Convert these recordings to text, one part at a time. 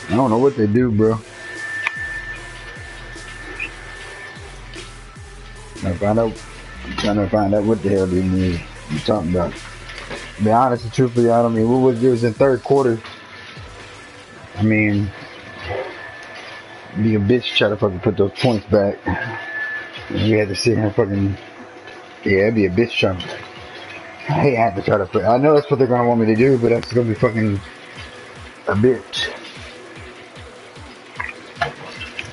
I don't know what they do, bro. I'm trying to find out what the hell they mean. You talking about? To be honest and truthfully, I don't mean what was it was in third quarter. I mean, be a bitch try to fucking put those points back. You had to sit here and fucking it'd be a bitch trying. I hate having to try to put. I know that's what they're gonna want me to do, but that's gonna be fucking a bitch.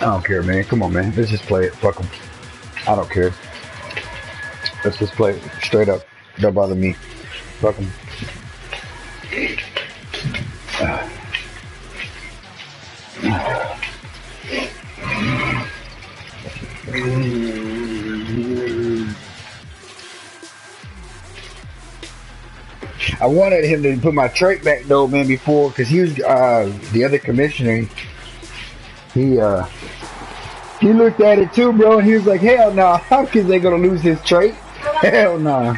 I don't care, man. Come on, man. Let's just play it. Fuck them. I don't care. Let's just play it straight up. Don't bother me. Fuck them. I wanted him to put my trait back though, man, before, because he was the other commissioner. He looked at it too, bro, and he was like, "Hell no! Nah. Hopkins ain't gonna lose his trait. Hell no!" Nah.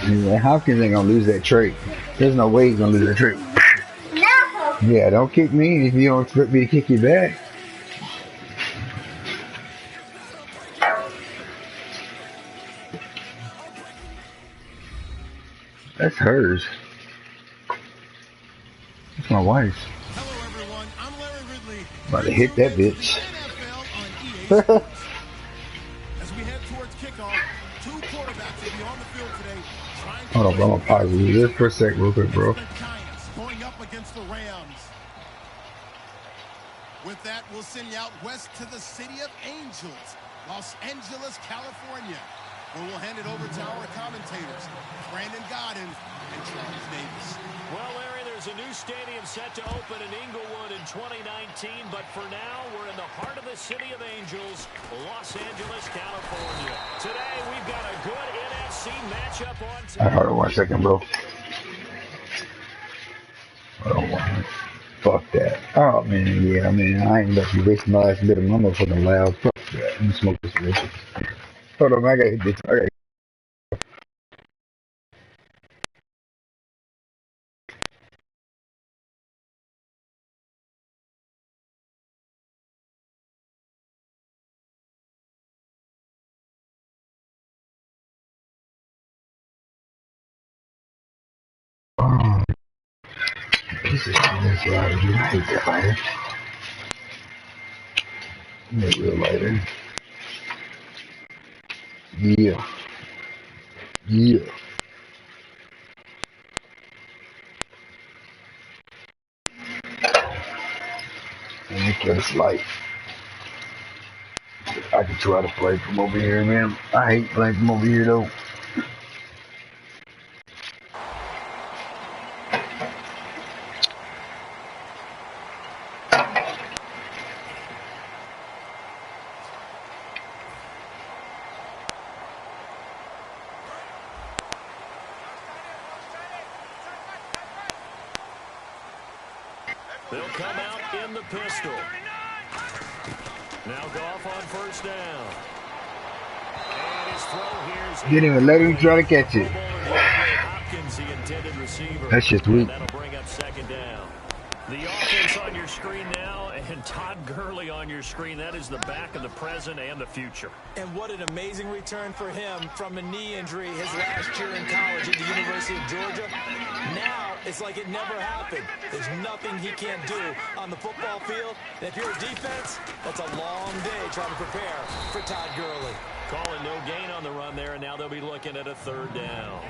He's like, "Hopkins ain't gonna lose that trait. There's no way he's gonna lose that trait." No. Yeah, don't kick me if you don't expect me to kick you back. That's hers. That's my wife's. Hello everyone, I'm Larry Ridley. About to hit that bitch. As we head towards kickoff, two quarterbacks will be on the field today. Hold on, bro. I'm gonna pause this for a sec real quick, bro. The Giants going up against the Rams. With that, we'll send you out west to the city of Angels, Los Angeles, California, where we'll hand it over to our commentators, Brandon Godden and Charles Davis. Well, Larry, there's a new stadium set to open in Inglewood in 2019, but for now, we're in the heart of the city of Angels, Los Angeles, California. Today, we've got a good NFC matchup on tap. Alright, hold on 1 second, bro. Hold on 1. Fuck that. Oh, man, yeah, man, I ain't about to be wasting my last bit of my motherfucking loud. Fuck that. Let me smoke this bitch. Hold on, man, I gotta hit this. Okay. Oh, piece of shit, that's loud, dude. I hate that lighter. That real lighter. Yeah. Yeah. Let me get this light. I can try to play from over here, man. I hate playing from over here, though. They'll come out in the pistol. Now Goff on first down. And his throw here's... Didn't even let him try to catch it. Hopkins, the intended receiver. That's just weak. That'll bring up second down. The offense on your screen now, and Todd Gurley on your screen. That is the back of the present and the future. And what an amazing return for him from a knee injury his last year in college at the University of Georgia. Now It's like it never happened. There's nothing he can't do on the football field. And if you're a defense, that's a long day trying to prepare for Todd Gurley. Calling no gain on the run there, and now they'll be looking at a 3rd down.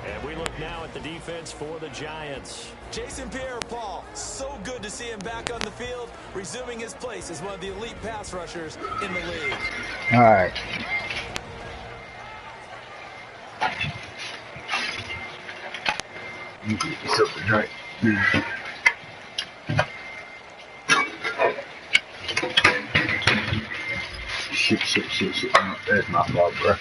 And we look now at the defense for the Giants. Jason Pierre-Paul, so good to see him back on the field, resuming his place as one of the elite pass rushers in the league. All right. Something right. Shit. That's my fault, bro.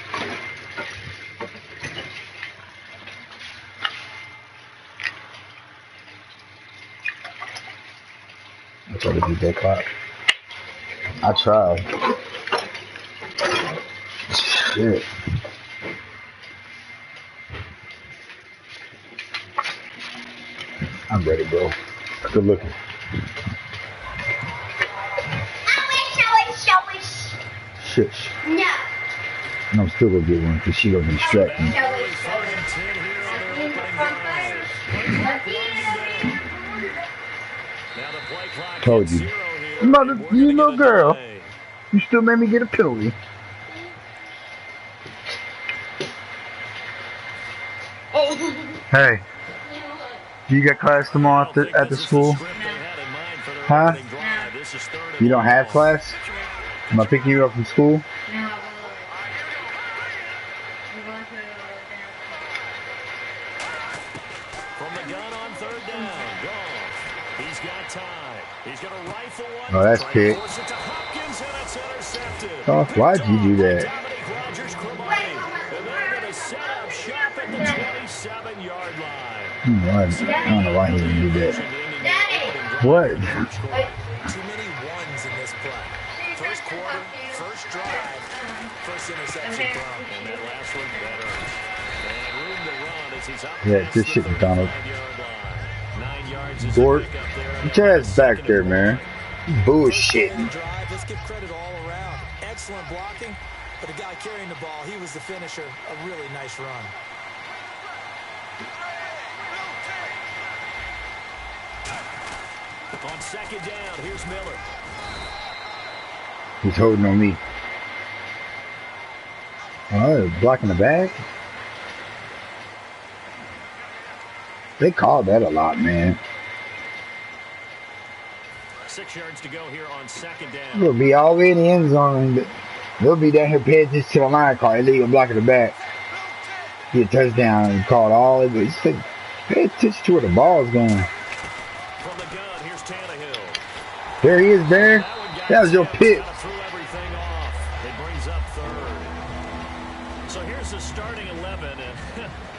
I tried to beat that clock. I tried. Shit. I'm ready, bro. Good looking. I wish. Shit. No. And I'm still gonna get one because she gonna distract me. Told you. Mother, you little girl. You still made me get a penalty. Hey. You got class tomorrow at the school? Huh? You don't have class? Am I picking you up from school? No. I'm going to From the gun on 3rd down. Goff. He's got time. He's going to rifle one. Oh, that's kick. Oh, why'd you do that? And they're going to set up shop at the 27-yard line. I don't know why he didn't do that. What? Too many ones in this play. First quarter, first drive, first interception thrown. And that last one better. And room to run as he's up. Yeah, this shit, McDonald. 9 yards is Gort, get your ass back there, man. Bullshit. Let's give credit all around. Excellent blocking, but the guy carrying the ball, he was the finisher. A really nice run. On 2nd down, here's Miller. He's holding on me. Oh, blocking the back? They call that a lot, man. 6 yards to go here on 2nd down. We'll be all the way in the end zone. They'll be down here paying attention to the line call. Illegal blocking the back. Get a touchdown and call it all. It's like, pay attention to where the ball's going. From the gun, here's Tannehill. There he is, there. That was your pick. Threw everything off. It brings up 3rd. So here's the starting 11, and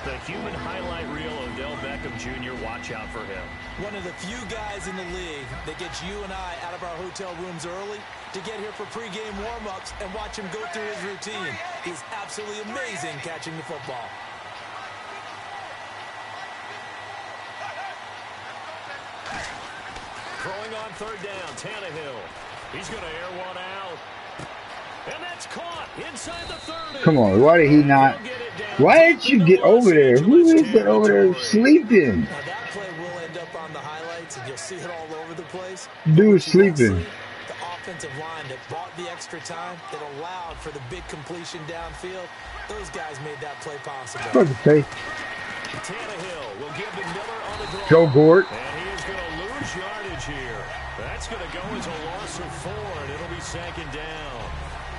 the human highlight reel, Odell Beckham Jr. Watch out for him. One of the few guys in the league that gets you and I out of our hotel rooms early to get here for pregame warm-ups and watch him go through his routine. He's absolutely amazing catching the football. Throwing on 3rd down, Tannehill. He's going to air one out. And that's caught inside the 30. Come on, why did he not? Why didn't you get over there? Who is that over there sleeping? Now that play will end up on the highlights, and you'll see it all over the place. Dude sleeping. The offensive line that bought the extra time, that allowed for the big completion downfield, those guys made that play possible. Okay. Tannehill will give to Miller on the draw. Go, Gort. And he is going to lose yardage here. That's going to go as a loss of 4, and it'll be 2nd down.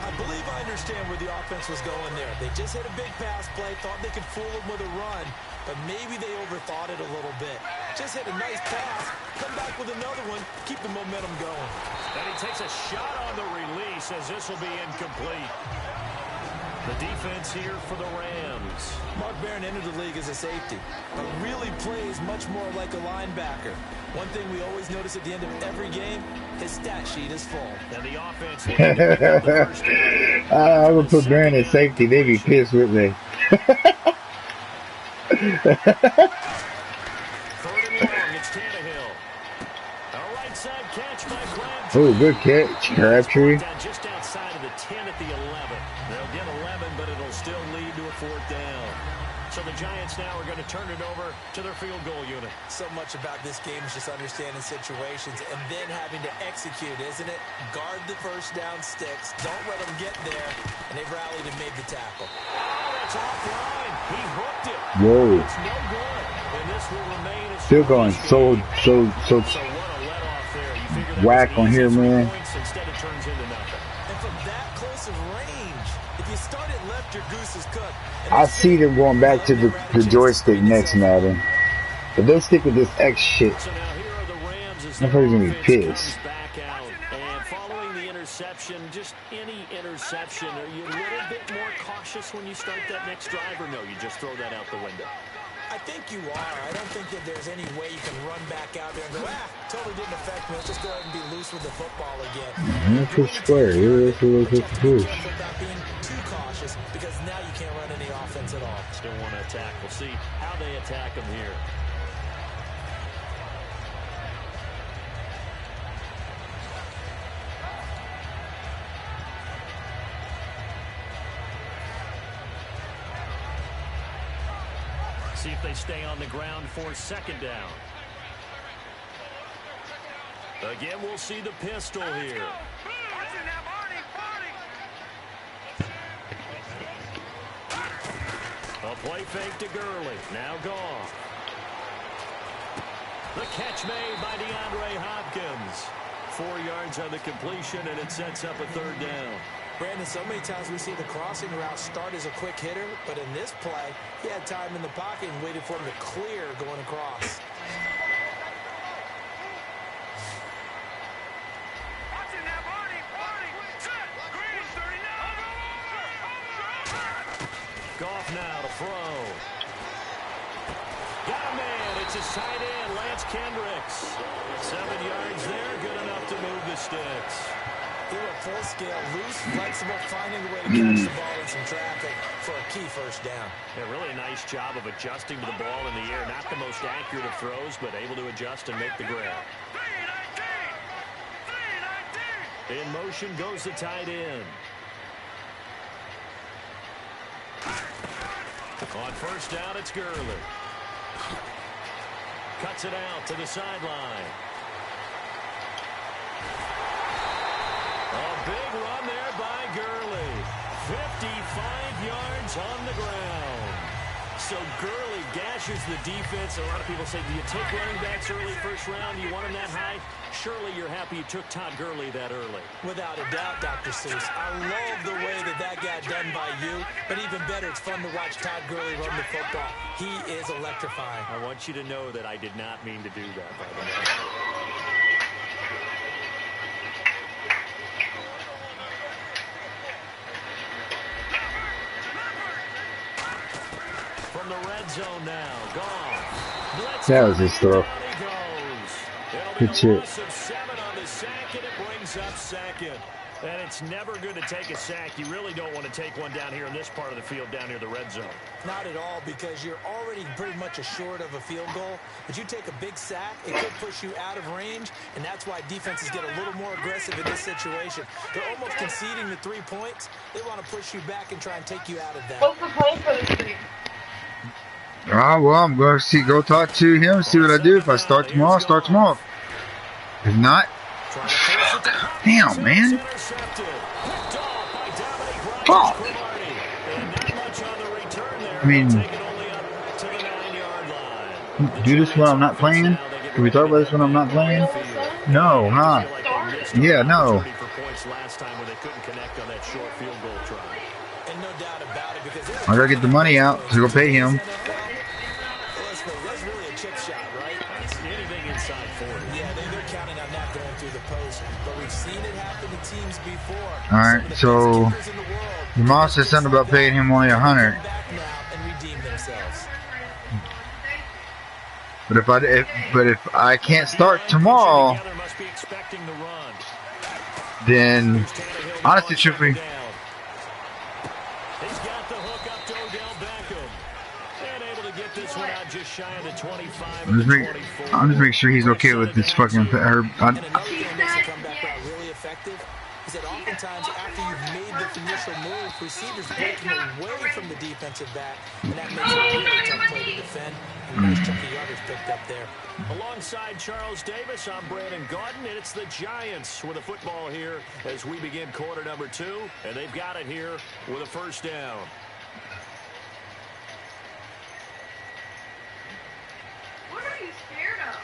I believe I understand where the offense was going there. They just hit a big pass play, thought they could fool them with a run, but maybe they overthought it a little bit. Just hit a nice pass, come back with another one, keep the momentum going. And he takes a shot on the release as this will be incomplete. The defense here for the Rams. Mark Barron entered the league as a safety, but really plays much more like a linebacker. One thing we always notice at the end of every game, his stat sheet is full. And the offense. I'm going to put Barron at safety. They be pissed with me. 3rd and long, it's Tannehill. A right side catch by Crabtree. Oh, good catch, Crabtree. Just outside of the 10 at the 11. They'll get 11, but it'll still lead to a 4th down. So the Giants now are going to turn it over to their field goal unit. So much about this game is just understanding situations and then having to execute, isn't it? Guard the first down sticks. Don't let them get there. And they've rallied and made the tackle. Oh, that's offline. He hooked it. Whoa. It's no good. And this will remain a Still going so what a let off there. You figure that whack was on here, 3 man. points, instead it turns into nothing. And from that close of range, if you start it left, your goose is cooked. I see them going back to the joystick next, Madden. If they stick with this X shit, So now here are the Rams as I'm their probably gonna be offense pissed. comes back out. And following the interception, just any interception, are you a little bit more cautious when you start that next drive, or no, you just throw that out the window? I think you are. I don't think that there's any way you can run back out there and go, totally didn't affect me. Let's just go ahead and be loose with the football again. push square. Yeah, that's what I But you have to be push. careful about being too cautious because now you can't run any offense at all. Still want to attack. We'll see how they attack them here. See if they stay on the ground for second down. Again, we'll see the pistol here. A play fake to Gurley. Now gone. The catch made by DeAndre Hopkins. 4 yards on the completion, and it sets up a third down. Brandon, so many times we see the crossing route start as a quick hitter, but in this play, he had time in the pocket and waited for him to clear going across. Goff now to throw. Got a man. It's his tight end, Lance Kendricks. 7 yards there, good enough to move the sticks. They were full scale, loose, flexible, finding a way to catch the ball in some traffic for a key first down. Yeah, really a nice job of adjusting to the ball in the air. Not the most accurate of throws, but able to adjust and make the grab. In motion goes the tight end. On first down, it's Gurley. Cuts it out to the sideline. A big run there by Gurley. 55 yards on the ground. So Gurley gashes the defense. A lot of people say, do you take running backs early first round? Do you want them that high? Surely you're happy you took Todd Gurley that early. Without a doubt, Dr. Seuss. I love the way that got done by you, but even better, it's fun to watch Todd Gurley run the football. He is electrifying. I want you to know that I did not mean to do that, by the way. From the red zone now, gone. That was his throw. Good shit. 7 on the sack, and it brings up second. And it's never good to take a sack. You really don't want to take one down here in this part of the field, down near the red zone. Not at all, because you're already pretty much assured of a field goal. But you take a big sack, it could push you out of range, and that's why defenses get a little more aggressive in this situation. They're almost conceding the 3 points. They want to push you back and try and take you out of that. What's the play for this week? Well, I'm going to go talk to him, see what I do. If I start tomorrow, I'll start tomorrow. If not, damn, man. Fuck. I mean, do this when I'm not playing? Can we talk about this when I'm not playing? No, huh? Yeah, no. I gotta get the money out to go pay him. That's really a chip shot, right? Anything inside 40. Yeah, they're counting on that going through the post. But we've seen it happen to teams before. Alright, so your mom said something about paying him only 100. But if I can't start tomorrow, then honestly, truthfully, I'm just making sure he's okay with this fucking. is that oftentimes after you've made the initial move, receivers breaking away from the defensive back, and that makes it a really tough play to defend. And nice chunk of yardage picked up there. Alongside Charles Davis, I'm Brandon Gaudin, and it's the Giants with the football here as we begin quarter number 2, and they've got it here with a first down. What are you scared of?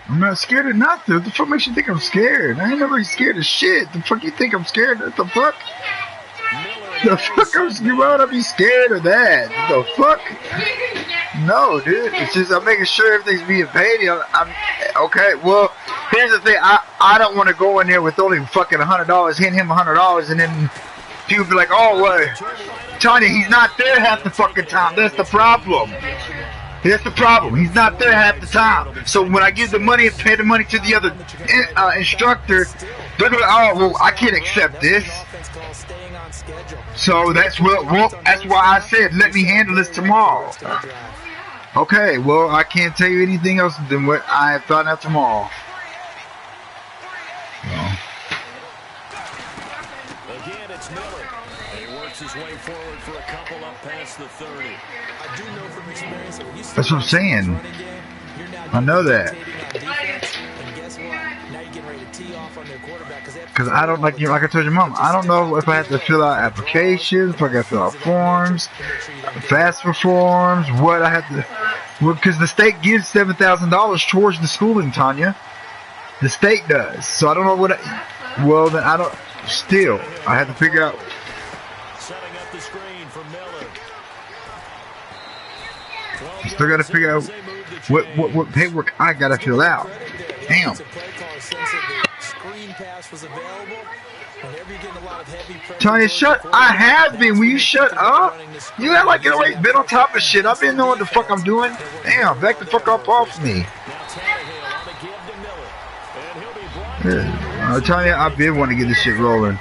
I'm not scared of nothing. What the fuck makes you think I'm scared? I ain't never scared of shit. The fuck you think I'm scared of? What the fuck? The fuck I'm scared? Why would I be scared of that? What the fuck? No, dude. It's just I'm making sure everything's being paid. I'm okay. Well, here's the thing. I don't want to go in there with only fucking $100, hitting him $100, and then people be like, oh, well, Tanya, he's not there half the fucking time. That's the problem. That's the problem. He's not there half the time. So when I give the money and pay the money to the other instructor, they're gonna, oh, well, I can't accept this. So that's that's why I said let me handle this tomorrow. Okay, well, I can't tell you anything else than what I have thought out tomorrow. Again, it's Miller. He works his way forward for a couple up past the 30. I do know from experience that when you that's what I'm saying. I know that. Because I don't like I told your mom, I don't know if I have to fill out applications, if I got to fill out forms, FAFSA forms, what I have to. Well, because the state gives $7,000 towards the schooling, Tanya. The state does. So I don't know what. Well, then I don't. Still, I have to figure out. Setting up the screen for Miller. Still got to figure out what paperwork I got to fill out. Damn. Tanya, shut. I have been. Will you shut up? You act like you always been on top of shit. I've been knowing what the fuck I'm doing. Damn, back the fuck up off me. I'm telling you, I've been wanting to get this shit rolling.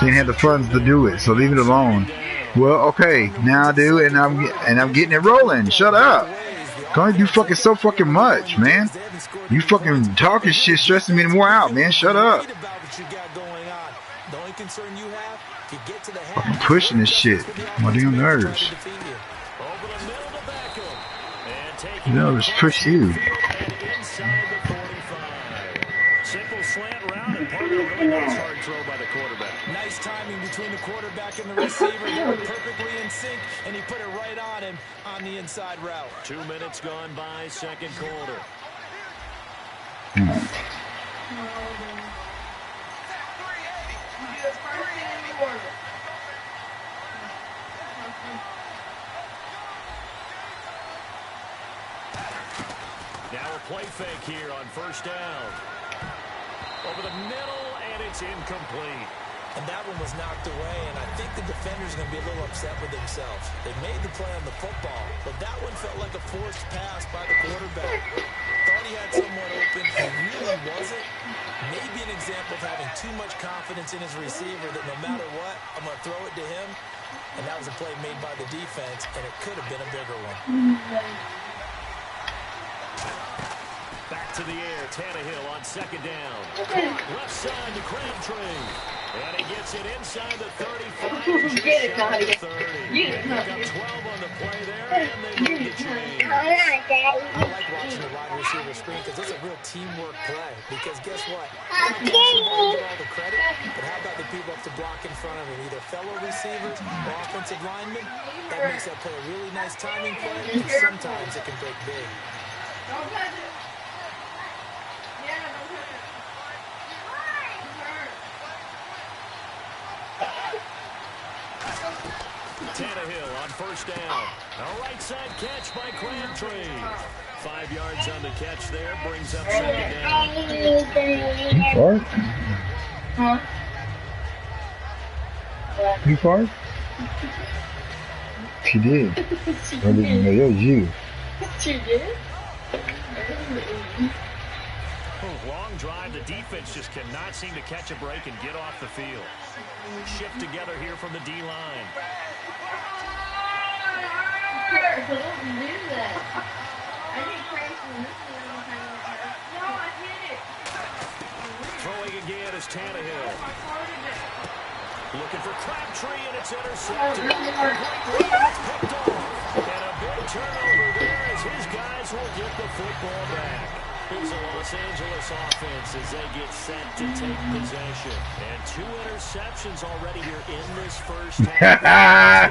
Didn't have the funds to do it, so leave it alone. Well, okay, now I do, and I'm getting it rolling. Shut up. Don't do fucking so fucking much, man. You fucking talking shit, stressing me more out, man. Shut up. I'm pushing this shit. My damn nerves. You know, just push you. Simple slant route and part of a really nice hard throw by the quarterback. Nice timing between the quarterback and the receiver. They were perfectly in sync, and he put it right on him on the inside route. 2 minutes gone by, second quarter. Now a play fake here on first down. Over the middle, and it's incomplete. And that one was knocked away, and I think the defender's going to be a little upset with themselves. They made the play on the football, but that one felt like a forced pass by the quarterback. Thought he had someone open, he really wasn't. Maybe an example of having too much confidence in his receiver that no matter what, I'm going to throw it to him. And that was a play made by the defense, and it could have been a bigger one. Back to the air, Tannehill on second down. Left side to Crabtree. And he gets it inside the 35. Just shy of 30. They pick up 12 on the play there, and they move the chain. I like watching the wide receiver screen because it's a real teamwork play. Because guess what? He doesn't get all the credit, but how about the people up to block in front of him, either fellow receivers or offensive linemen? That makes that play a really nice timing play, and sometimes it can break big. Don't touch it. Yeah, don't touch it. Tannehill on first down. A right side catch by Crabtree. 5 yards on the catch there. Brings up second down. Fart? Huh? You fart? She did. She I didn't know it was you. She did? Long drive. The defense just cannot seem to catch a break and get off the field. Shift together here from the D-line. Don't do that. I didn't crash from this one. No, I hit it. Throwing again is Tannehill. Looking for Crabtree, and it's intercepted. Great run, it's picked off. And a big turnover there as his guys will get the football back. Here's the Los Angeles offense as they get set to take possession. And 2 interceptions already here in this first half.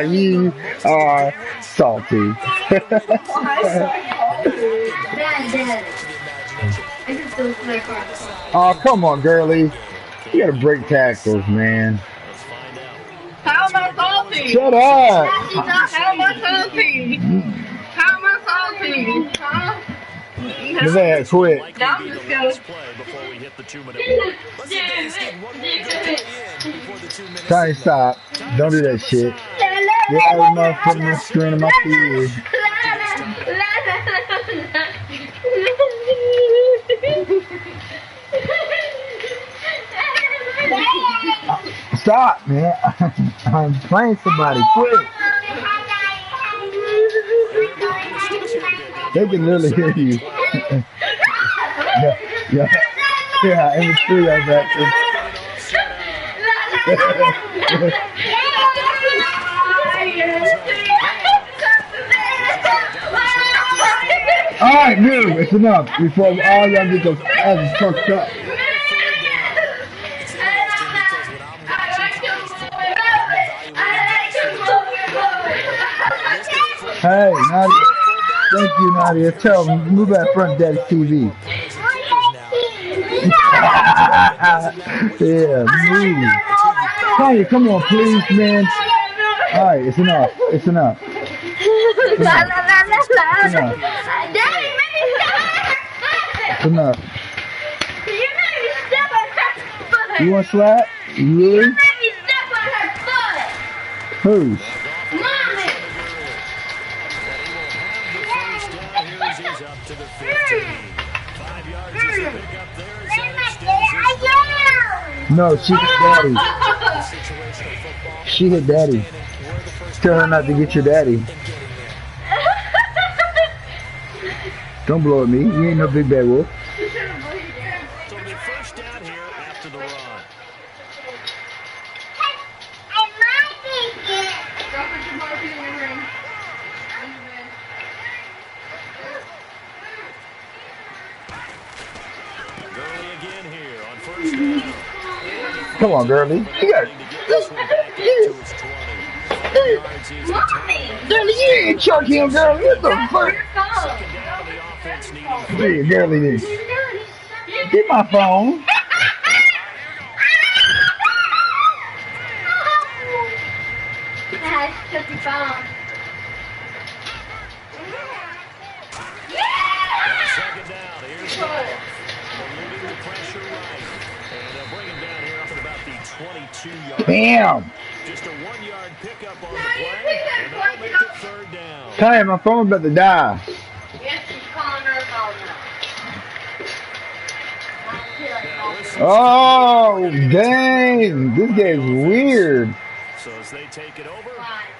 You are salty. Oh, come on, girlie. You gotta break tackles, man. How am I salty? Shut up. How am I salty? How am I salty? Huh? His ass quit. Now I'm just going. Before we hit the 2-minute Try to stop. Don't do that shit. Yeah, I was motherfucking my screen in my feed. Stop, man. I'm playing somebody. Quit. They can literally hear you. Yeah, in the tree I was acting. Alright, move. It's enough. Before all y'all get those asses fucked up. Hey, Nadia. Thank you, Nadia. Tell them, move that front daddy TV. Yeah, move. Tanya, come on, please, man. Alright, it's enough. It's enough. It's enough. Daddy, make me step on her foot. It's enough. You made me step on her foot. You want to slap? You You really? made me step on her foot. Who's? Mommy. He's up to the 15. 5 yards is a pick up there as that extends his No, she hit daddy. She hit daddy. Tell her not to get your daddy. Don't blow at me. You ain't no big bad wolf. So the first down here after the run. Gurley again here on first down. Come on, girlie. You got This one back up to his 20. 5 yards is the Mommy. girlie, you ain't choke him, girl. What the fuck? second down of the offense needing Hey, girlie, this. Get my phone. second down. Here's Hall. Eluding the pressure right. And they'll bring him down here up at about the 22-yard. Damn. Just a 1-yard pickup on the play. And that'll make it third down. Ty, my phone's about to die. Yes, she's calling her phone now. Oh, dang. This game's weird. So as they take it over,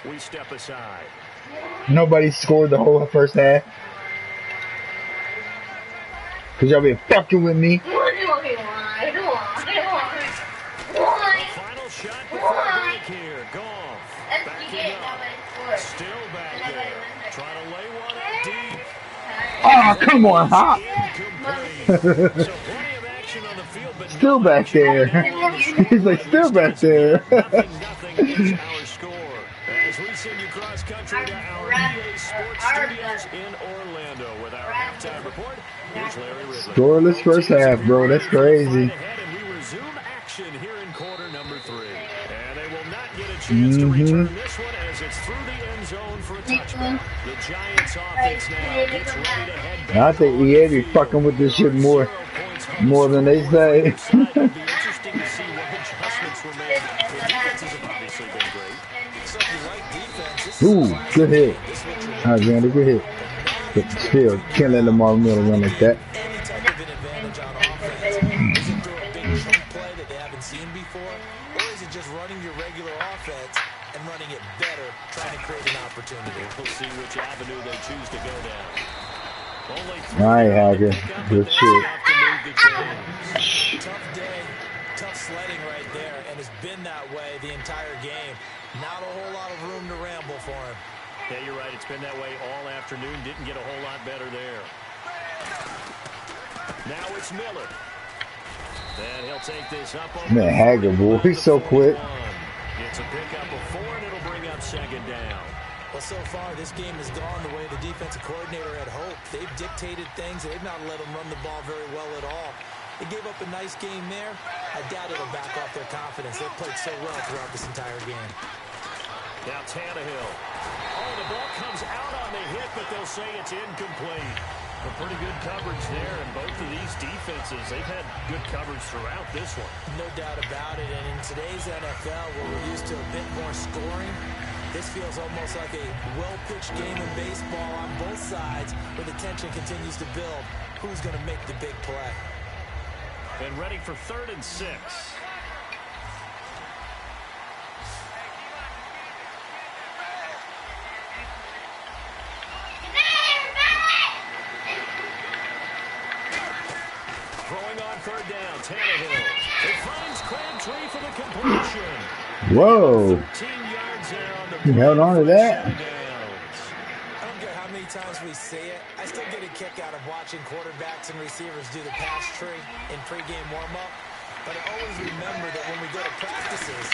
we step aside. Nobody scored the whole first half. Cause y'all been fucking with me. Final shot before break here. Goff. Backing up. Still back there. Trying to lay one up deep. Oh, come on, Hop. So plenty of action on the field, but Still back there. He's like, still back there. nothing is our score. As we send you cross country to our EA Sports Studios in Orlando with our halftime report. Here's Larry Ridley. Scoreless first half, bro. That's crazy. Ahead, and we resume action here in quarter number 3. And they will not get a chance to return this one as it's through the end zone for a touchdown. The Giants offense now gets ready to head back. I think EA be fucking with this shit more than they say. It'll be interesting to see what adjustments were made. The defenses have obviously been great. So if you like defense, this is Ooh, good hit. Alexander, good hit. But still, can't let Lamar Miller run like that. Any type of an advantage on offense. Is it through a big chunk play that they haven't seen before? Or is it just running your regular offense and running it better, trying to create an opportunity? We'll see which avenue they choose to go down. Alright, Hager. Good shit. Tough day, tough sledding right there, and it's been that way the entire game. Not a whole lot of room to ramble for him. Yeah, you're right. It's been that way all afternoon. Didn't get a whole lot better there. Now it's Miller. Then he'll take this up over. Man, Hager, boy, he's so quick. It's a pickup of 4, and it'll bring up second down. Well, so far, this game has gone the way the defensive coordinator had hoped. They've dictated things. They've not let them run the ball very well at all. They gave up a nice game there. I doubt it'll back off their confidence. They've played so well throughout this entire game. Now Tannehill. Oh, the ball comes out on the hit, but they'll say it's incomplete. A pretty good coverage there, and both of these defenses, they've had good coverage throughout this one. No doubt about it, and in today's NFL, where we're used to a bit more scoring, this feels almost like a well-pitched game of baseball on both sides, where the tension continues to build. Who's going to make the big play? And ready for 3rd and 6. Throwing on 3rd down, Tannehill. It finds Crabtree for the completion. Whoa. 13 yards there on the You held on to that. I don't care how many times we say it, I still get a kick out of watching quarterbacks and receivers do the pass tree in pregame warm-up. But I always remember that when we go to practices,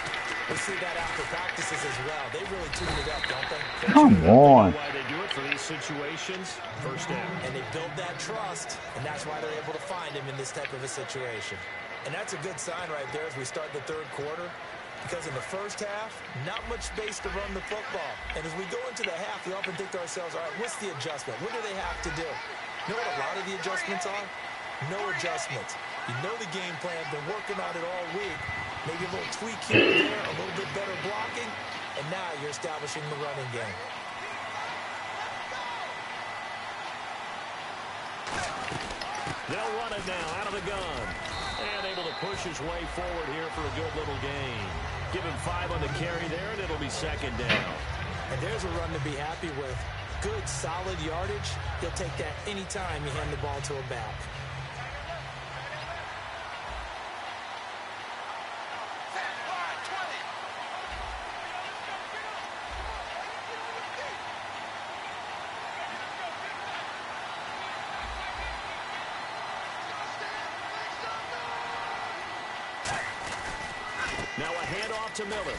we see that after practices as well. They really tune it up, don't they? Come on. Why they do it for these situations? First down. And they build that trust, and that's why they're able to find him in this type of a situation. And that's a good sign right there as we start the 3rd quarter. Because in the first half, not much space to run the football. And as we go into the half, we often think to ourselves, all right, what's the adjustment? What do they have to do? You know what a lot of the adjustments are? No adjustments. You know the game plan, been working on it all week. Maybe a little tweak here and there, a little bit better blocking, and now you're establishing the running game. They'll run it now out of the gun. And able to push his way forward here for a good little gain. Give him 5 on the carry there, and it'll be 2nd down. And there's a run to be happy with. Good, solid yardage. He'll take that anytime you hand the ball to a back. Now a handoff to Miller.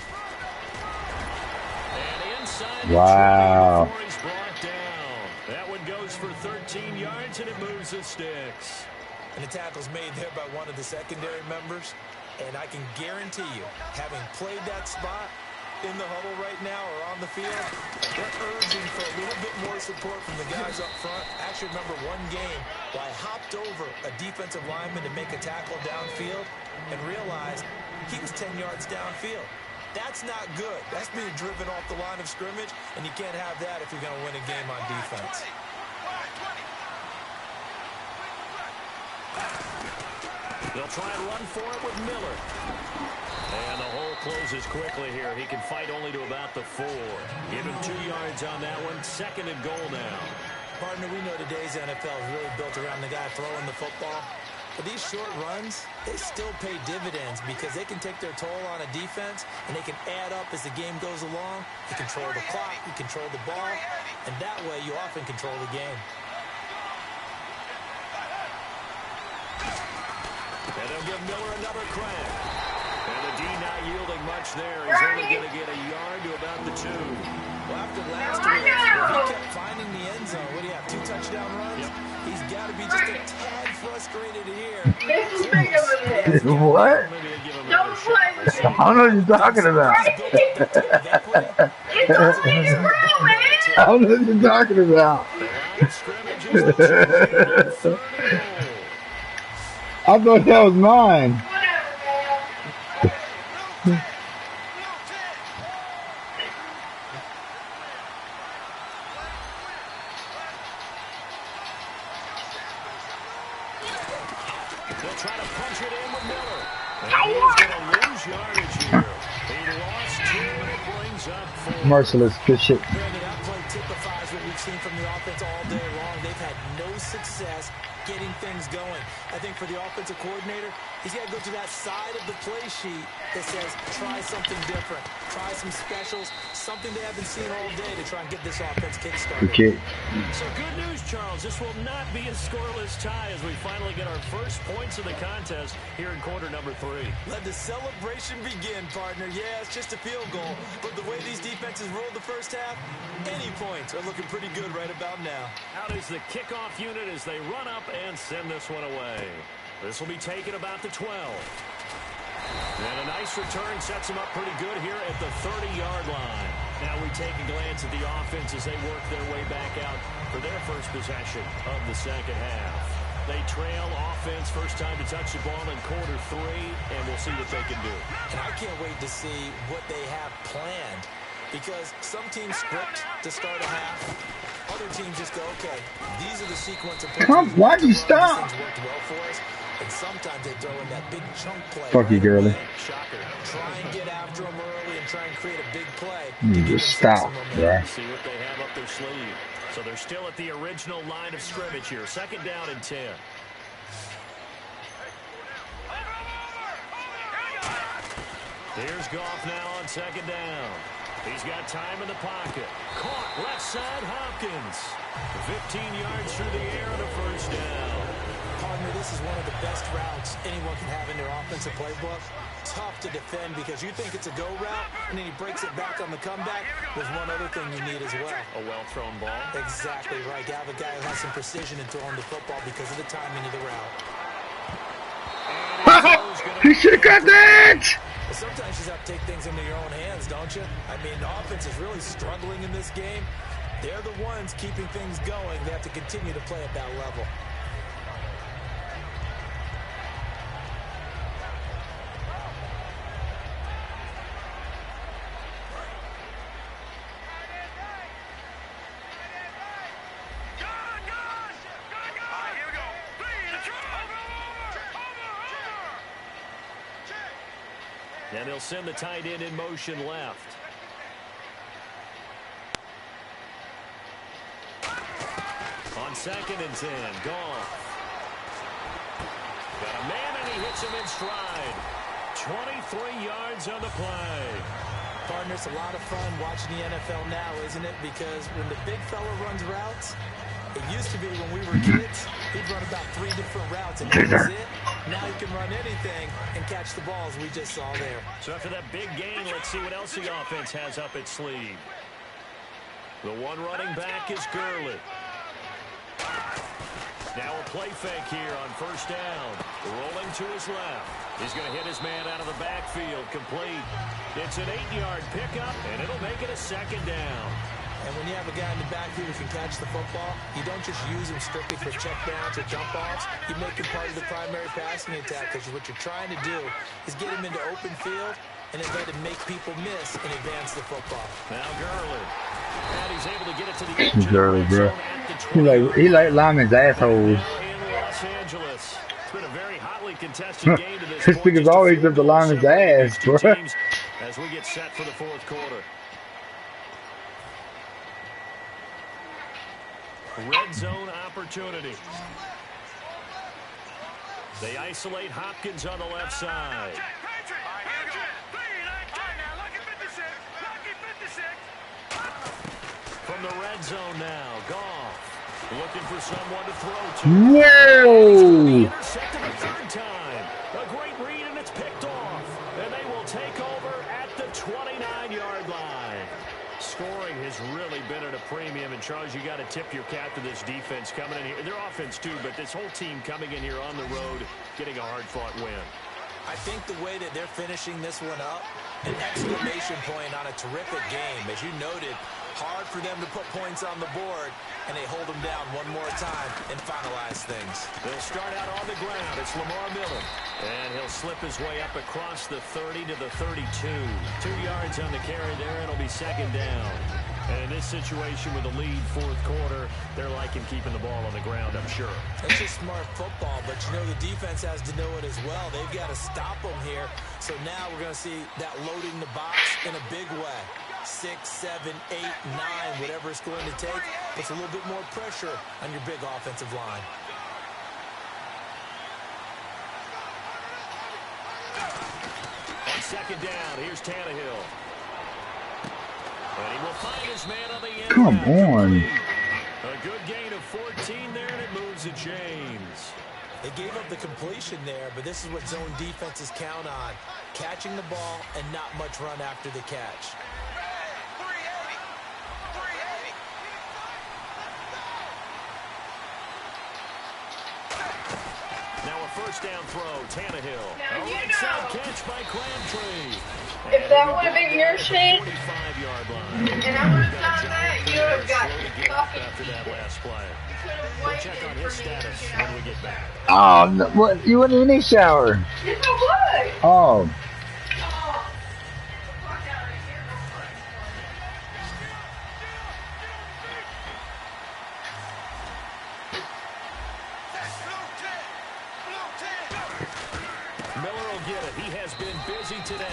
And inside Wow. the 20 before he's brought down. That one goes for 13 yards, and it moves the sticks. And the tackle's made there by one of the secondary members. And I can guarantee you, having played that spot in the huddle right now or on the field, they're urging for a little bit more support from the guys up front. I actually remember one game where I hopped over a defensive lineman to make a tackle downfield and realized he was 10 yards downfield. That's not good. That's being driven off the line of scrimmage, and you can't have that if you're going to win a game on defense. They'll try and run for it with Miller. And the hole closes quickly here. He can fight only to about the 4. Give him 2 yards on that one. 2nd and goal now. Partner, we know today's NFL is really built around the guy throwing the football. But these short runs, they still pay dividends because they can take their toll on a defense, and they can add up as the game goes along. You control the clock, you control the ball, and that way you often control the game. And they'll give Miller another crack. And the D not yielding much there. He's only going to get a yard to about the 2. Well, after last week, he kept finding the end zone. What do you have, 2 touchdown runs? Yep. He's got to be just a tad frustrated here. This is bigger than this. What? Maybe they give him Don't another play shot. with I don't know what you're talking about. It's only in your room, man. I don't know what you're talking about. The line of scrimmage is the 2. 3rd and goal. I thought that was mine. Whatever, man. They'll try to punch it in with Miller. And he's going to lose yardage here. He lost 2, and it brings up 4. Merciless. Good shit. Brandon, that play typifies that's what we've seen from the offense all day long. They've had no success getting things going. I think for the offensive coordinator, he's got to go to that side of the play sheet that says, try something different. Try some specials, something they haven't seen all day to try and get this offense kick-started. Okay. So good news, Charles. This will not be a scoreless tie as we finally get our first points of the contest here in quarter number 3. Let the celebration begin, partner. Yeah, it's just a field goal, but the way these defenses ruled the first half, any points are looking pretty good right about now. Out is the kickoff unit as they run up and send this one away. This will be taken about the 12. And a nice return sets them up pretty good here at the 30-yard line. Now we take a glance at the offense as they work their way back out for their first possession of the second half. They trail offense, first time to touch the ball in quarter 3, and we'll see what they can do. And I can't wait to see what they have planned, because some teams script to start a half. Other teams just go, okay, these are the sequence of plays. Why'd you stop? Things worked well for us. And sometimes they throw in that big chunk play. Fuck you, girly. Shocker. Try and get after them early and try and create a big play. You just stop, bruh. See what they have up their sleeve. So they're still at the original line of scrimmage here. Second down and 10. Here's Goff now on second down. He's got time in the pocket. Caught left side Hopkins. 15 yards through the air and a first down. Partner, this is one of the best routes anyone can have in their offensive playbook. Tough to defend because you think it's a go route, and then he breaks it back on the comeback. There's one other thing you need as well. A well-thrown ball. Exactly right. You have a guy who has some precision in throwing the football because of the timing of the route. He should have got that! Sometimes you just have to take things into your own hands, don't you? I mean, the offense is really struggling in this game. They're the ones keeping things going. They have to continue to play at that level. And they'll send the tight end in motion left. On second and 10, Goff. Got a man and he hits him in stride. 23 yards on the play. Partner, it's a lot of fun watching the NFL now, isn't it? Because when the big fella runs routes, it used to be when we were kids, he'd run about 3 different routes, and that was it. Now he can run anything and catch the balls we just saw there. So after that big gain, let's see what else the offense has up its sleeve. The one running back is Gurley. Now a play fake here on first down. Rolling to his left. He's going to hit his man out of the backfield. Complete. It's an 8-yard pickup, and it'll make it a second down. And when you have a guy in the backfield who can catch the football, you don't just use him strictly for checkdowns or jump-offs. You make him part of the primary passing attack, because what you're trying to do is get him into open field and then let him make people miss and advance the football. Now Gurley. And he's able to get it to the edge. Gurley, bro. He like linemen's assholes. In Los Angeles. It's been a very hotly contested game to this This point. nigga's always up the lineman's ass, bro. As we get set for the fourth quarter. Red zone opportunity. They isolate Hopkins on the left side. From the red zone now, Goff looking for someone to throw to. Whoa! Intercepted a third time. A great read, and it's picked off. And they will take over at the 29-yard line. Scoring has really been at a premium, and Charles, you got to tip your cap to this defense coming in here. Their offense too, but this whole team coming in here on the road, getting a hard-fought win. I think the way that they're finishing this one up, an exclamation point on a terrific game. As you noted, hard for them to put points on the board, and they hold them down one more time and finalize things. They'll start out on the ground. It's Lamar Miller. And he'll slip his way up across the 30 to the 32. 2 yards on the carry there, and it'll be second down. And in this situation with the lead fourth quarter, they're liking keeping the ball on the ground, I'm sure. It's just smart football, but you know the defense has to know it as well. They've got to stop them here. So now we're going to see that loading the box in a big way. 6, 7, 8, 9, whatever it's going to take, puts a little bit more pressure on your big offensive line. On second down, here's Tannehill. And he will find his man on the end. Come on. A good gain of 14 there, and it moves the chains. They gave up the completion there, but this is what zone defenses count on. Catching the ball and not much run after the catch. Now a first down throw, Tannehill. Now, A you right know, side catch by Crabtree. if that would have been your sheet, 45-yard line. and I would have done that, you would have got fucking After that last play. We'll Check on his status when we get back. Oh, no, what? You went in the shower. Yes, I would. Oh. Oh. Fuck out of here. Miller will get it. He has been busy today.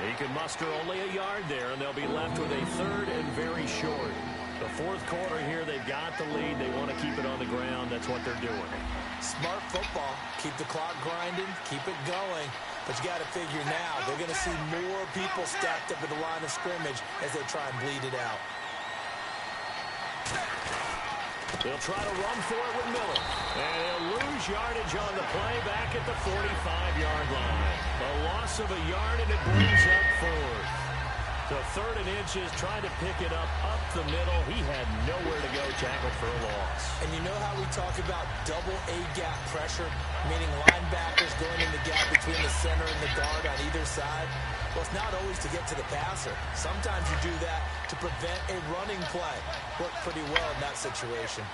He can muster only a yard there, and they'll be left with a third and very short. The fourth quarter here, they've got the lead. They want to keep it on the ground. That's what they're doing. Smart football. Keep the clock grinding. Keep it going. But you got to figure now, they're going to see more people stacked up at the line of scrimmage as they try and bleed it out. They'll try to run for it with Miller. And he'll lose yardage on the play back at the 45-yard line. A loss of a yard, and it brings up fourth. So third and inches, trying to pick it up the middle. He had nowhere to go, tackled for a loss. And you know how we talk about double A-gap pressure, meaning linebackers going in the gap between the center and the guard on either side? Well, it's not always to get to the passer. Sometimes you do that to prevent a running play. Worked pretty well in that situation.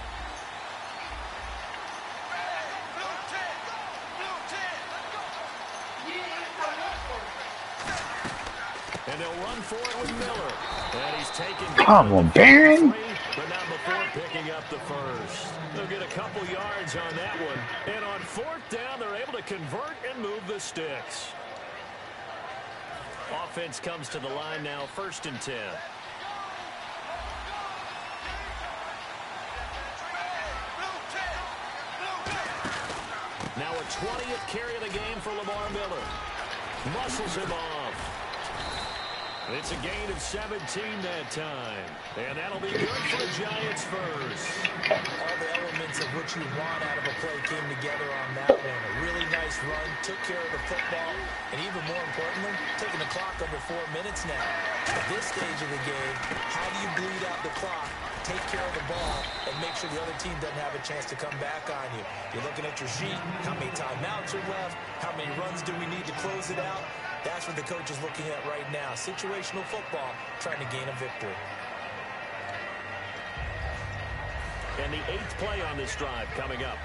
And they'll run for it with Miller. And he's taken. Come on, Baron. But not before picking up the first. They'll get a couple yards on that one. And on fourth down, they're able to convert and move the sticks. Offense comes to the line now, 1st and 10. Now a 20th carry of the game for Lamar Miller. Muscles him off. It's a gain of 17 that time. And that'll be good for the Giants first. All the elements of what you want out of a play came together on that one. A really nice run, took care of the football, and even more importantly, taking the clock under 4 minutes now. At this stage of the game, how do you bleed out the clock, take care of the ball, and make sure the other team doesn't have a chance to come back on you? You're looking at your sheet, how many timeouts are left, how many runs do we need to close it out? That's what the coach is looking at right now. Situational football, trying to gain a victory. And the 8th play on this drive coming up.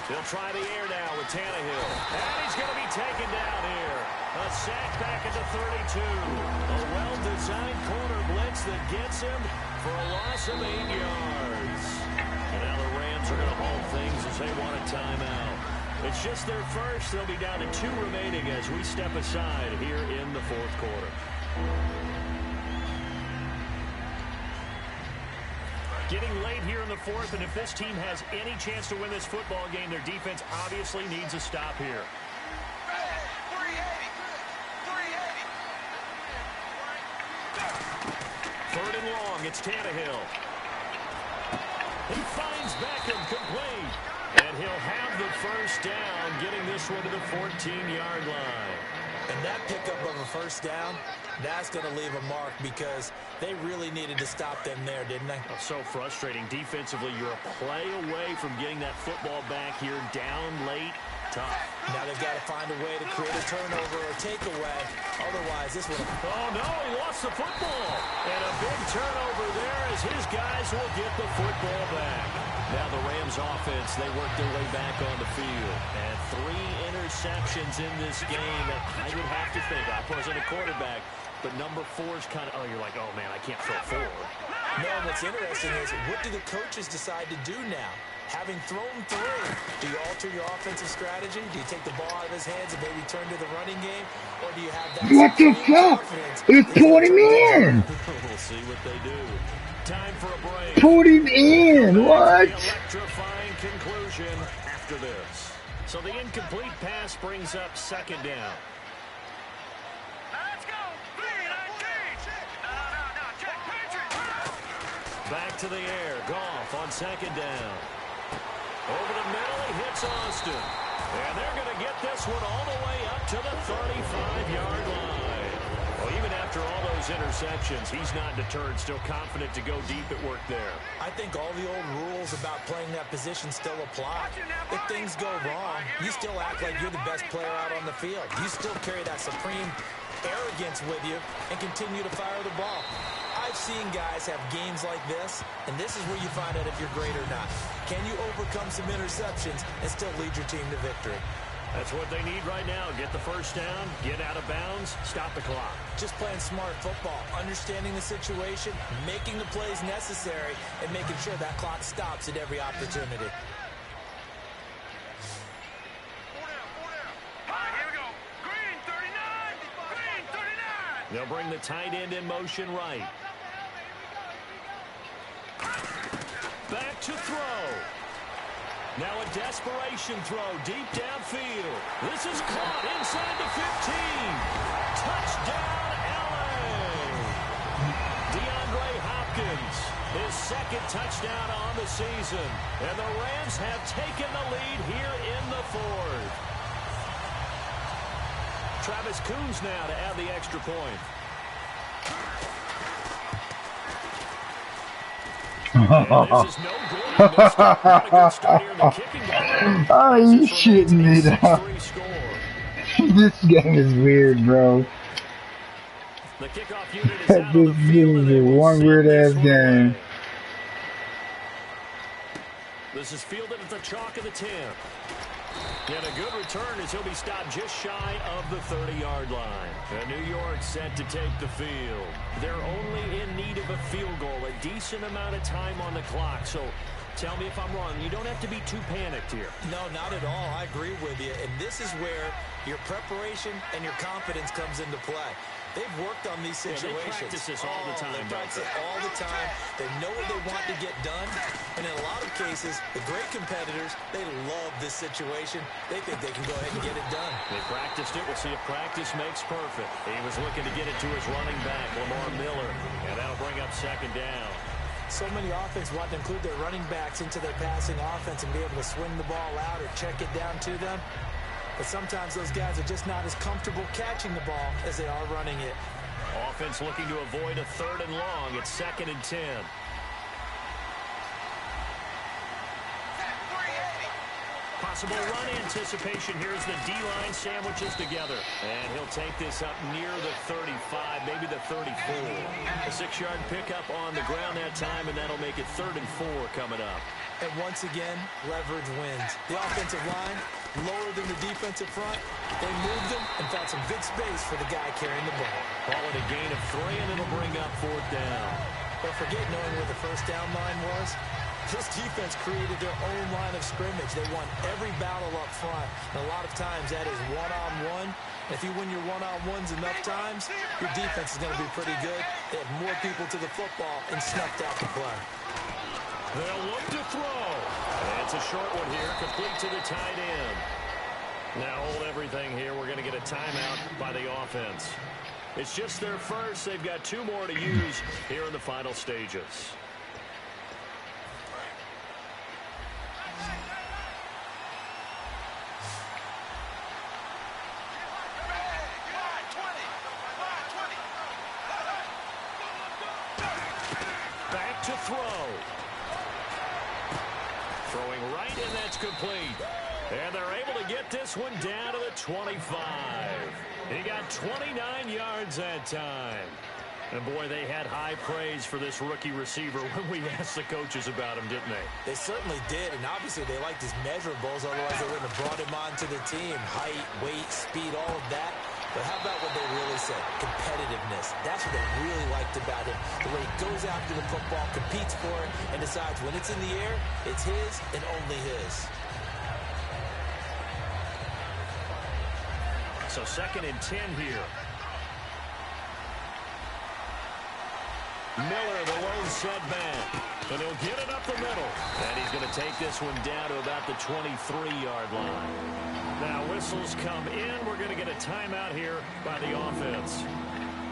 He'll try the air now with Tannehill. And he's going to be taken down here. A sack back at the 32. A well-designed corner blitz that gets him for a loss of 8 yards. And now the Rams are going to hold things as they want a timeout. It's just their first. They'll be down to 2 remaining as we step aside here in the fourth quarter. Getting late here in the fourth, and if this team has any chance to win this football game, their defense obviously needs a stop here. Third and long, it's Tannehill. He finds Beckham complete, and he'll have the first down, getting this one to the 14-yard line. And that pickup of a first down, that's going to leave a mark because they really needed to stop them there, didn't they? Oh, so frustrating. Defensively, you're a play away from getting that football back here, down late. Tough. Now they've got to find a way to create a turnover or takeaway. Otherwise, this will... Oh, no, he lost the football. And a big turnover there as his guys will get the football back. Now the Rams offense, they work their way back on the field. And 3 interceptions in this game. I would have to think, I wasn't a quarterback, but number 4 is kind of, oh, you're like, oh, man, I can't throw 4. No, what's interesting is, what do the coaches decide to do now? Having thrown 3, do you alter your offensive strategy? Do you take the ball out of his hands and maybe turn to the running game? Or do you have that What the supreme fuck? confidence? It's put him in. We'll see what they do. Time for a break. Put him in. What? Electrifying conclusion after this. So the incomplete pass brings up 2nd down. Let's go. 3-19. No. Check. Patriot. Back to the air. Goff on 2nd down. Over the middle, he hits Austin. And they're going to get this one all the way up to the 35-yard line. Well, even after all those interceptions, he's not deterred, still confident to go deep at work there. I think all the old rules about playing that position still apply. If things go wrong, you still act like you're the best player out on the field. You still carry that supreme arrogance with you and continue to fire the ball. I've seen guys have games like this, and this is where you find out if you're great or not. Can you overcome some interceptions and still lead your team to victory? That's what they need right now. Get the first down, get out of bounds, stop the clock. Just playing smart football, understanding the situation, making the plays necessary, and making sure that clock stops at every opportunity. They'll bring the tight end in motion right. Back to throw. Now a desperation throw deep downfield. This is caught inside the 15. Touchdown, LA. DeAndre Hopkins, his 2nd touchdown on the season. And the Rams have taken the lead here in the 4th. Travis Coons now to add the extra point. This is no good. Not a good start here in the kicking game. Oh, you shitting me now. This game is weird, bro. The kickoff unit is out This on the field. is one weird ass game. This is fielded at the chalk of the 10. And a good return as he'll be stopped just shy of the 30-yard line. And New York set to take the field. They're only in need of a field goal, a decent amount of time on the clock. So tell me if I'm wrong. You don't have to be too panicked here. No, not at all. I agree with you. And this is where your preparation and your confidence comes into play. They've worked on these situations. They practice this all the time. They practice it all the time. They know what they want to get done. And in a lot of cases, the great competitors, they love this situation. They think they can go ahead and get it done. They practiced it. We'll see if practice makes perfect. He was looking to get it to his running back, Lamar Miller. And that'll bring up 2nd down. So many offenses want to include their running backs into their passing offense and be able to swing the ball out or check it down to them. But sometimes those guys are just not as comfortable catching the ball as they are running it. Offense looking to avoid a 3rd and long. It's 2nd and 10. Possible run anticipation here as the D-line sandwiches together. And he'll take this up near the 35, maybe the 34. A 6-yard pickup on the ground that time, and that'll make it 3rd and 4 coming up. And once again, leverage wins. The offensive line, lower than the defensive front. They moved them and found some good space for the guy carrying the ball. Call it a gain of 3, and it'll bring up 4th down. But forget knowing where the first down line was. This defense created their own line of scrimmage. They won every battle up front. And a lot of times that is one-on-one. If you win your one-on-ones enough times, your defense is going to be pretty good. They have more people to the football and snuffed out the play. They'll look to throw. It's a short one here, complete to the tight end. Now hold everything here. We're going to get a timeout by the offense. It's just their first. They've got 2 more to use here in the final stages. Back to throw. Throwing right, and that's complete. And they're able to get this one down to the 25. He got 29 yards that time. And, boy, they had high praise for this rookie receiver when we asked the coaches about him, didn't they? They certainly did, and obviously they liked his measurables, otherwise they wouldn't have brought him onto the team. Height, weight, speed, all of that. But how about what they really said? Competitiveness. That's what they really liked about him. The way he goes after the football, competes for it, and decides when it's in the air, it's his and only his. So 2nd and 10 here. Miller, the lone setback. And he'll get it up the middle. And he's going to take this one down to about the 23-yard line. Now whistles come in. We're going to get a timeout here by the offense.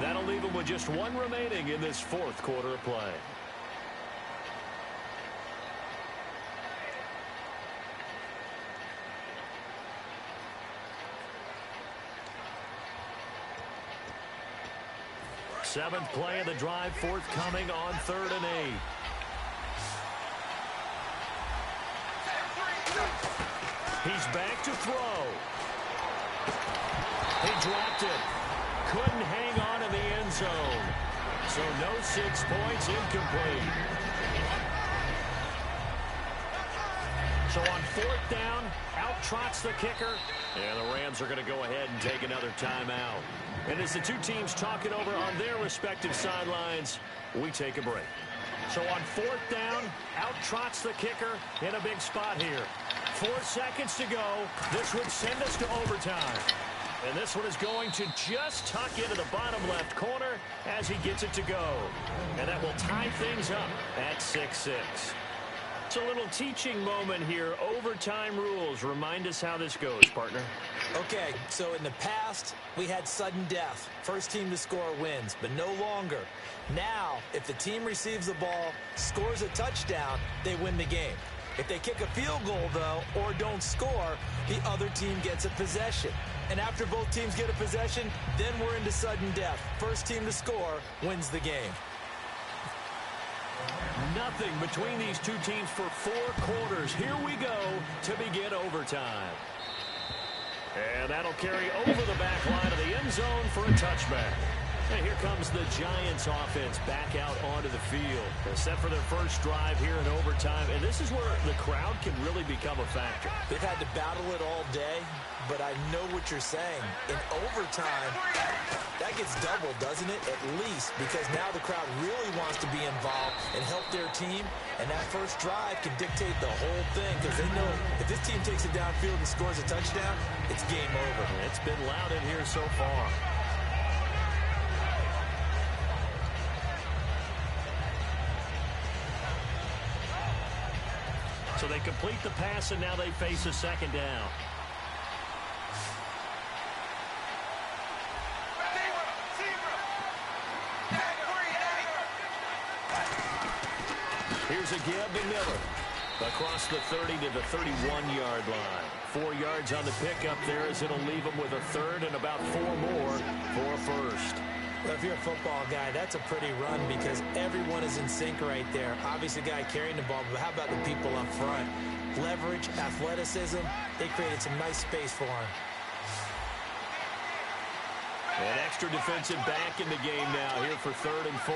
That'll leave them with just one remaining in this 4th quarter of play. Seventh play of the drive forthcoming on 3rd and 8. He's back to throw. He dropped it. Couldn't hang on in the end zone. So no 6 points, incomplete. So on 4th down, out trots the kicker. And the Rams are going to go ahead and take another timeout. And as the two teams talk it over on their respective sidelines, we take a break. So on 4th down, out trots the kicker in a big spot here. 4 seconds to go. This would send us to overtime. And this one is going to just tuck into the bottom left corner as he gets it to go. And that will tie things up at 6-6. It's a little teaching moment here. Overtime rules. Remind us how this goes, partner. Okay, so in the past, we had sudden death. First team to score wins, but no longer. Now, if the team receives the ball, scores a touchdown, they win the game. If they kick a field goal, though, or don't score, the other team gets a possession. And after both teams get a possession, then we're into sudden death. First team to score wins the game. Nothing between these two teams for 4 quarters. Here we go to begin overtime. And that'll carry over the back line of the end zone for a touchback. And here comes the Giants offense back out onto the field. They're set for their first drive here in overtime. And this is where the crowd can really become a factor. They've had to battle it all day, but I know what you're saying. In overtime, that gets doubled, doesn't it? At least, because now the crowd really wants to be involved and help their team. And that first drive can dictate the whole thing because they know if this team takes it downfield and scores a touchdown, it's game over. It's been loud in here so far. So they complete the pass, and now they face a 2nd down. Here's a give to Miller. Across the 30 to the 31-yard line. 4 yards on the pickup there as it'll leave them with a 3rd and about 4 more for a first. Well, if you're a football guy, that's a pretty run because everyone is in sync right there. Obviously, the guy carrying the ball, but how about the people up front? Leverage, athleticism, they created some nice space for him. An extra defensive back in the game now here for 3rd and 4.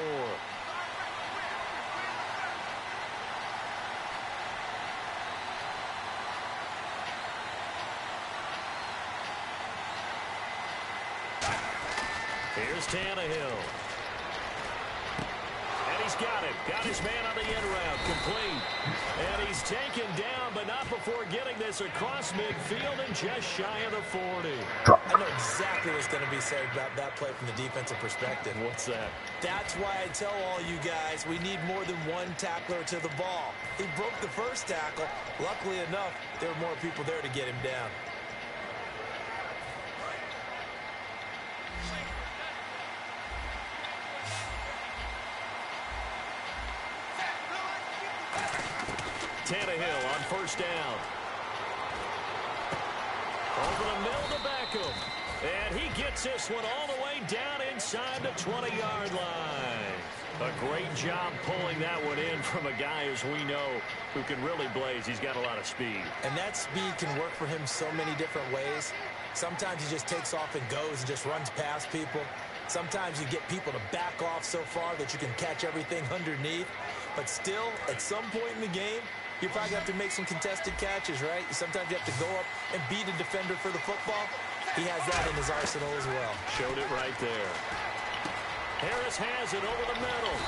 Here's Tannehill. And he's got it. Got his man on the end route. Complete. And he's taken down, but not before getting this across midfield and just shy of the 40. I know exactly what's going to be said about that play from the defensive perspective. What's that? That's why I tell all you guys we need more than one tackler to the ball. He broke the first tackle. Luckily enough, there were more people there to get him down. Tannehill on first down. Over the middle to Beckham. And he gets this one all the way down inside the 20-yard line. A great job pulling that one in from a guy, as we know, who can really blaze. He's got a lot of speed. And that speed can work for him so many different ways. Sometimes he just takes off and goes and just runs past people. Sometimes you get people to back off so far that you can catch everything underneath. But still, at some point in the game, you probably have to make some contested catches, right? Sometimes you have to go up and beat a defender for the football. he has that in his arsenal as well. Showed it right there. Harris has it over the middle.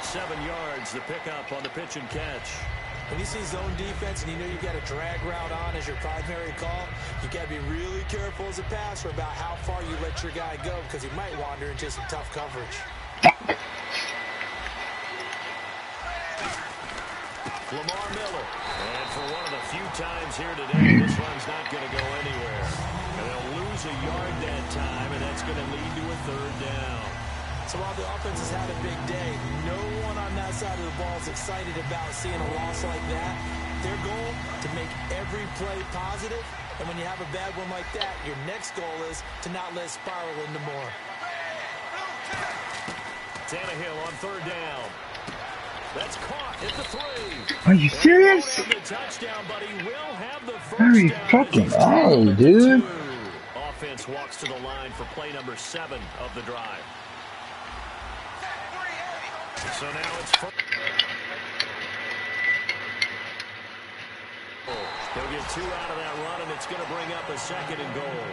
7 yards, the pickup on the pitch and catch. When you see zone defense and you know you got a drag route on as your primary call, you got to be really careful as a passer about how far you let your guy go because he might wander into some tough coverage. Lamar Miller. And for one of the few times here today, this run's not going to go anywhere. And they'll lose a yard that time, and that's going to lead to a 3rd down. So while the offense has had a big day, no one on that side of the ball is excited about seeing a loss like that. Their goal, to make every play positive. And when you have a bad one like that, your next goal is to not let it spiral into more. Tannehill on 3rd down. That's caught at the 3. Are you serious? The touchdown, but he will have the first Hurry down. fucking A, dude. Offense walks to the line for play number 7 of the drive. So now it's he'll get 2 out of that run, and it's going to bring up a 2nd and goal.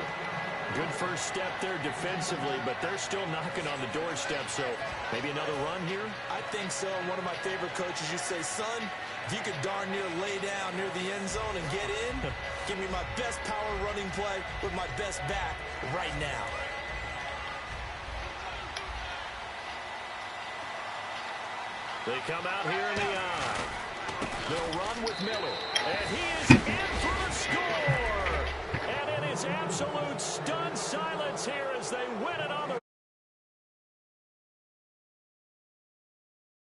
Good first step there defensively, but they're still knocking on the doorstep, so maybe another run here? I think so. One of my favorite coaches used to say, son, if you could darn near lay down near the end zone and get in, give me my best power running play with my best back right now. They come out here in the eye. They'll run with Miller. And he is in for the score. And it is absolute stunned silence here as they win it on the